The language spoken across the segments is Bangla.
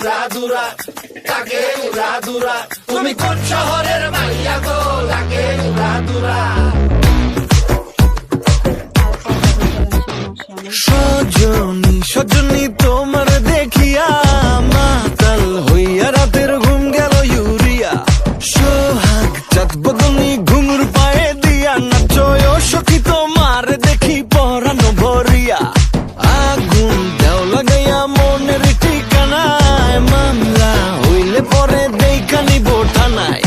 উড়াধুরা লাগে উড়াধুরা তুমি কোন শহরের মাইয়া গো লাগে উড়াধুরা সজনী সজনী তোমার দেখিয়া মাতাল হইয়া রাতের ঘুম গেল ইউরিয়া সোহাগ চাঁদ বদনি ঘুঙুর পায়ে দিয়া নাচয় সখী তোমার দেখি পরানো ভরিয়া আগুন দেও লাগাইয়া মনের ঠিকানায় মামলা হইলে পরে দেখা নিব থানায়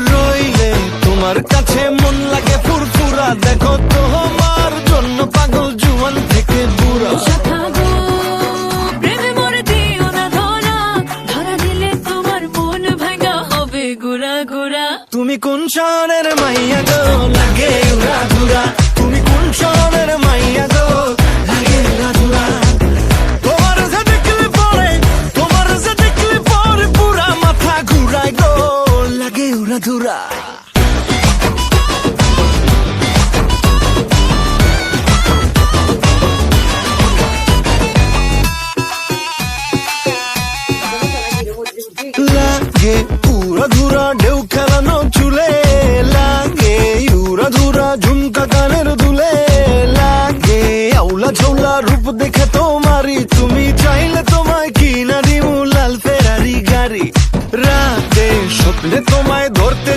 রইলে তোমার কাছে মন লাগে ফুরফুরা দেখো তোমার জন্য পাগল জুয়ান থেকে বুড়া তুমি কোন শহরের মাইয়া গো লাগে উড়াধুরা তুমি কোন শহরের মাইয়া গো লাগে উড়াধুরা তোমার যে দেখলে পরে পুরা মাথা ঘুরায় গো লাগে উড়াধুরা লাগে উড়াধুরা ঢেউ খেলানো চুলে লাগে উড়াধুরা ঝুমকা কানের দুলে লাগে আউলা ঝৌলা রূপ দেখে তোমারি তুমি চাইলে তোমায় কিনা দিমু লাল ফেরারি গাড়ি রাতে স্বপ্নে তোমায় ধরতে